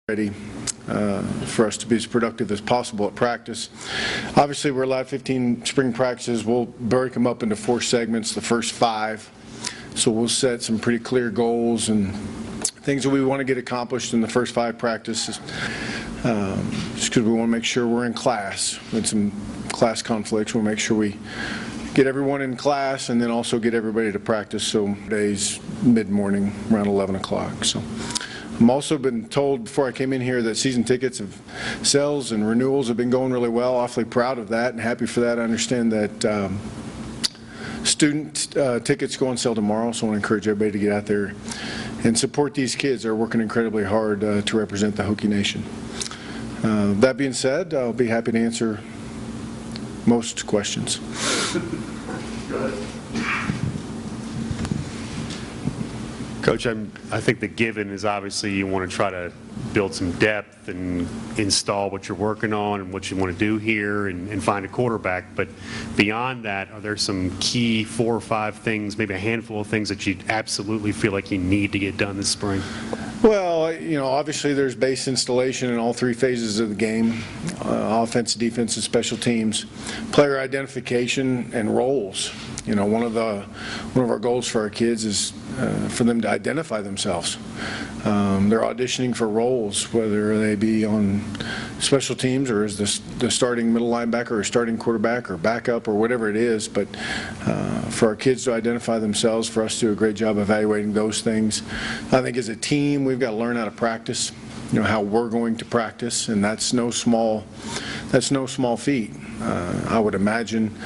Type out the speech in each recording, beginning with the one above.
ready for us to be as productive as possible at practice. Obviously, we're allowed 15 spring practices. We'll break them up into 4 segments, the first 5. So we'll set some pretty clear goals and things that we want to get accomplished in the first 5 practices, just because we want to make sure we're in class. With some class conflicts, we'll make sure we get everyone in class and then also get everybody to practice. So days mid-morning around 11 o'clock. So I'm also been told before I came in here that season tickets of sales and renewals have been going really well. Awfully proud of that and happy for that. I understand that student tickets go on sale tomorrow, so I want to encourage everybody to get out there and support these kids. They're working incredibly hard to represent the Hokie Nation. That being said, I'll be happy to answer most questions. Go ahead. Coach, I think the given is obviously you want to try to build some depth and install what you're working on and what you want to do here and find a quarterback. But beyond that, are there some key 4 or 5 things, maybe a handful of things that you absolutely feel like you need to get done this spring? Well, you know, obviously there's base installation in all 3 phases of the game, offense, defense, and special teams. Player identification and roles. You know, one of our goals for our kids is for them to identify themselves. They're auditioning for roles, whether they be on special teams or as the starting middle linebacker or starting quarterback or backup or whatever it is. But for our kids to identify themselves, for us to do a great job evaluating those things. I think as a team, we've got to learn how to practice. You know, how we're going to practice, and that's no small feat. I would imagine.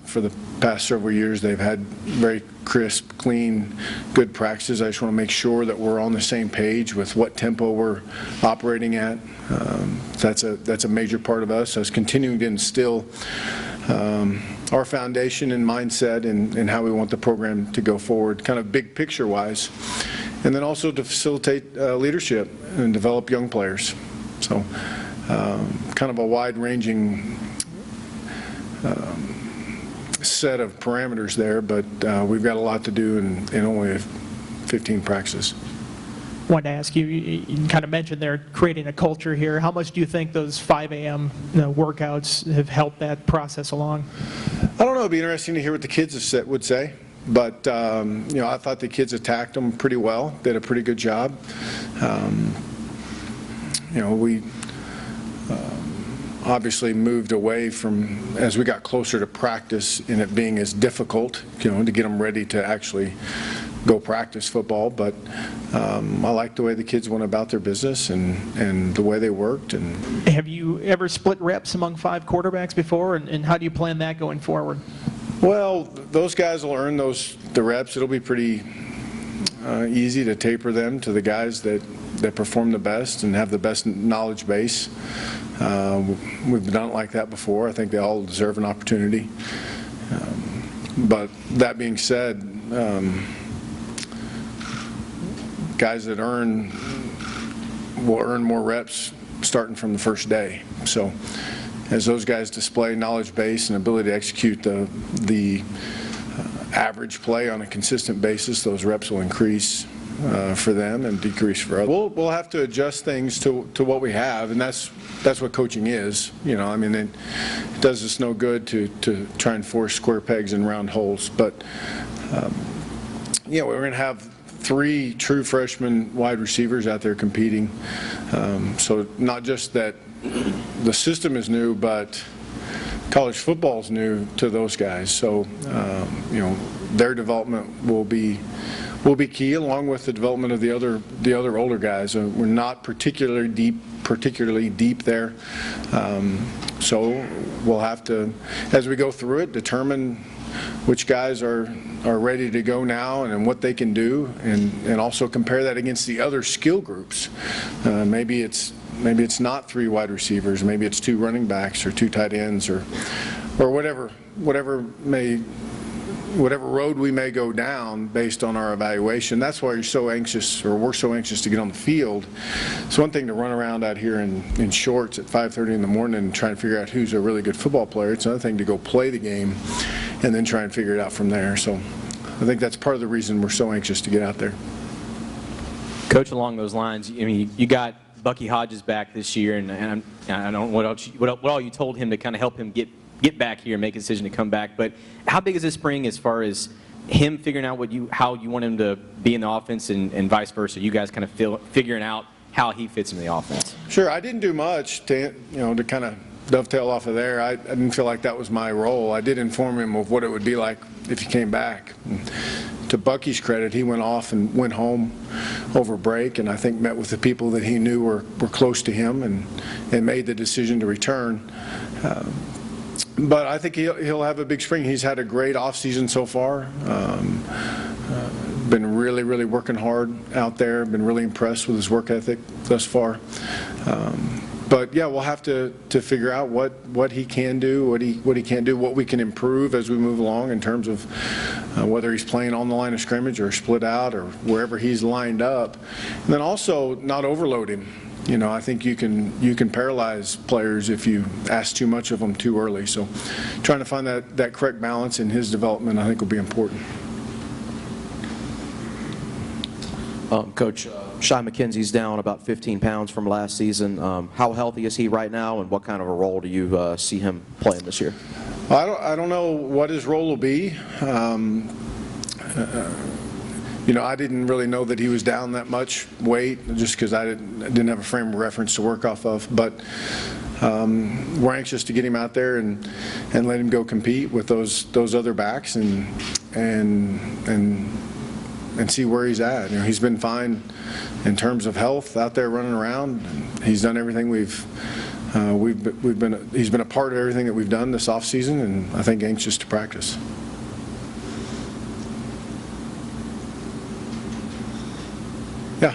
For the past several years, they've had very crisp, clean, good practices. I just want to make sure that we're on the same page with what tempo we're operating at. That's a major part of us continuing to instill our foundation and mindset and how we want the program to go forward, kind of big picture wise, and then also to facilitate leadership and develop young players. So kind of a wide-ranging set of parameters there, but we've got a lot to do in only 15 practices. I wanted to ask you, you kind of mentioned they're creating a culture here. How much do you think those 5 a.m. workouts have helped that process along? I don't know. It'd be interesting to hear what the kids would say. But, you know, I thought the kids attacked them pretty well, did a pretty good job. You know, we obviously moved away from, as we got closer to practice and it being as difficult, you know, to get them ready to actually go practice football. But I like the way the kids went about their business and the way they worked. And have you ever split reps among 5 quarterbacks before, and how do you plan that going forward? Well, those guys will earn the reps. It'll be pretty easy to taper them to the guys that perform the best and have the best knowledge base. We've done it like that before. I think they all deserve an opportunity. But that being said, guys that will earn more reps starting from the first day. So as those guys display knowledge base and ability to execute the average play on a consistent basis, those reps will increase for them and decrease for others. We'll have to adjust things to what we have, and that's what coaching is. You know, I mean, it does us no good to try and force square pegs in round holes. But you know, we're going to have 3 true freshman wide receivers out there competing. So not just that the system is new, but college football is new to those guys. So you know, their development will be key, along with the development of the other older guys. We're not particularly deep there, so we'll have to, as we go through it, determine which guys are ready to go now and what they can do, and also compare that against the other skill groups. Maybe it's not 3 wide receivers, maybe it's 2 running backs or 2 tight ends or whatever road we may go down based on our evaluation. That's why you're so anxious, or we're so anxious to get on the field. It's one thing to run around out here in shorts at 5:30 in the morning and try and figure out who's a really good football player. It's another thing to go play the game and then try and figure it out from there. So I think that's part of the reason we're so anxious to get out there. Coach, along those lines, I mean, you got Bucky Hodges back this year, and I don't know what all you told him to kind of help him get back here and make a decision to come back. But how big is this spring as far as him figuring out how you want him to be in the offense and vice versa? You guys kind of figuring out how he fits in the offense. Sure, I didn't do much to kind of dovetail off of there. I didn't feel like that was my role. I did inform him of what it would be like if he came back. And to Bucky's credit, he went off and went home over break, and I think met with the people that he knew were close to him and made the decision to return. But I think he'll have a big spring. He's had a great offseason so far. Been really working hard out there. Been really impressed with his work ethic thus far. But yeah, we'll have to figure out what he can do, what he can't do, what we can improve as we move along in terms of whether he's playing on the line of scrimmage or split out or wherever he's lined up. And then also not overload him. I think you can paralyze players if you ask too much of them too early. So trying to find that correct balance in his development, I think, will be important. Coach, Shy McKenzie's down about 15 pounds from last season. How healthy is he right now, and what kind of a role do you see him playing this year? I don't know what his role will be. I didn't really know that he was down that much weight just because I didn't have a frame of reference to work off of. But we're anxious to get him out there and let him go compete with those other backs and see where he's at. He's been fine in terms of health out there running around. He's done everything he's been a part of everything that we've done this offseason, and I think anxious to practice. Yeah.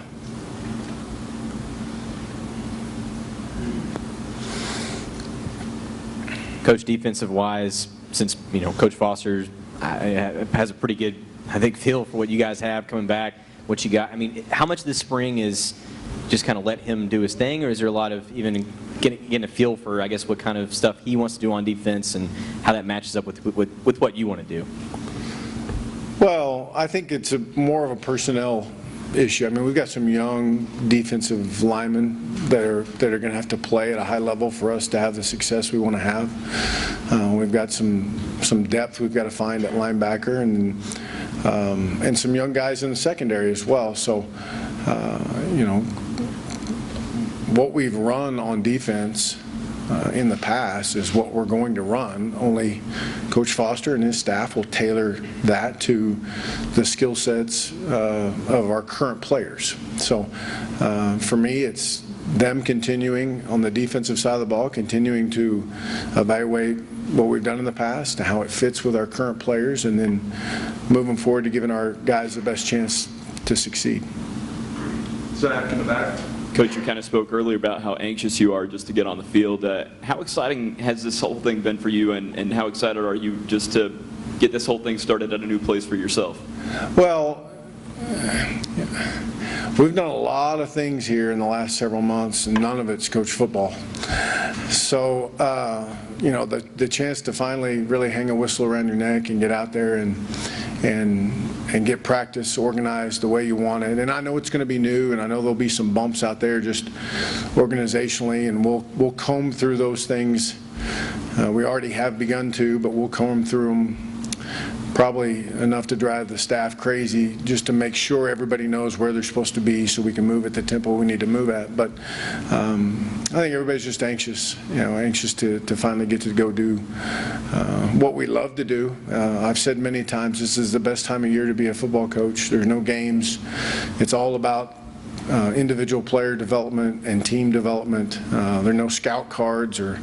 Coach, defensive-wise, since Coach Foster has a pretty good, I think, feel for what you guys have coming back, what you got. I mean, how much this spring is just kind of let him do his thing, or is there a lot of even getting a feel for, I guess, what kind of stuff he wants to do on defense and how that matches up with what you want to do? Well, I think it's more of a personnel issue. I mean, we've got some young defensive linemen that are going to have to play at a high level for us to have the success we want to have. We've got some depth we've got to find at linebacker and some young guys in the secondary as well. So, what we've run on defense in the past is what we're going to run, only Coach Foster and his staff will tailor that to the skill sets of our current players. So for me, it's them continuing on the defensive side of the ball, continuing to evaluate what we've done in the past and how it fits with our current players, and then moving forward to giving our guys the best chance to succeed. Zach in the back. Coach, you kind of spoke earlier about how anxious you are just to get on the field. How exciting has this whole thing been for you, and how excited are you just to get this whole thing started at a new place for yourself? Well, we've done a lot of things here in the last several months, and none of it's coach football. So, the chance to finally really hang a whistle around your neck and get out there and get practice organized the way you want it. And I know it's going to be new, and I know there'll be some bumps out there just organizationally, and we'll comb through those things. We already have begun to, but we'll comb through them probably enough to drive the staff crazy just to make sure everybody knows where they're supposed to be so we can move at the tempo we need to move at. But I think everybody's just anxious, anxious to finally get to go do what we love to do. I've said many times, this is the best time of year to be a football coach. There's no games. It's all about individual player development and team development. There are no scout cards or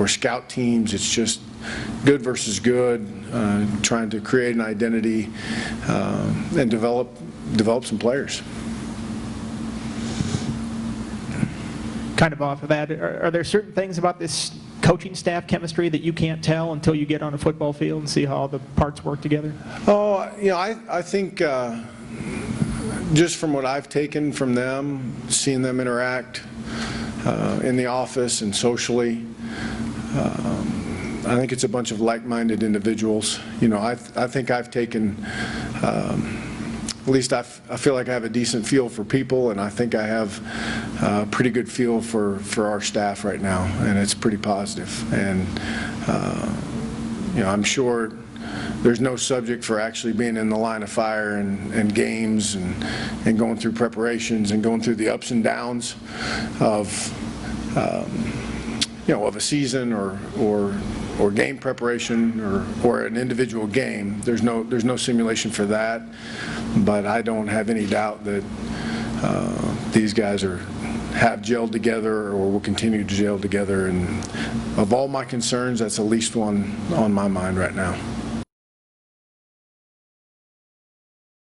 scout teams. It's just good versus good, trying to create an identity and develop some players. Kind of off of that, are there certain things about this coaching staff chemistry that you can't tell until you get on a football field and see how all the parts work together? Oh, I think just from what I've taken from them, seeing them interact in the office and socially, I think it's a bunch of like-minded individuals. I think I've taken at least I feel like I have a decent feel for people, and I think I have a pretty good feel for our staff right now, and it's pretty positive. And I'm sure there's no subject for actually being in the line of fire and games and going through preparations and going through the ups and downs of of a season or game preparation or an individual game. There's no simulation for that, but I don't have any doubt that these guys have gelled together or will continue to gel together. And of all my concerns, that's the least one on my mind right now.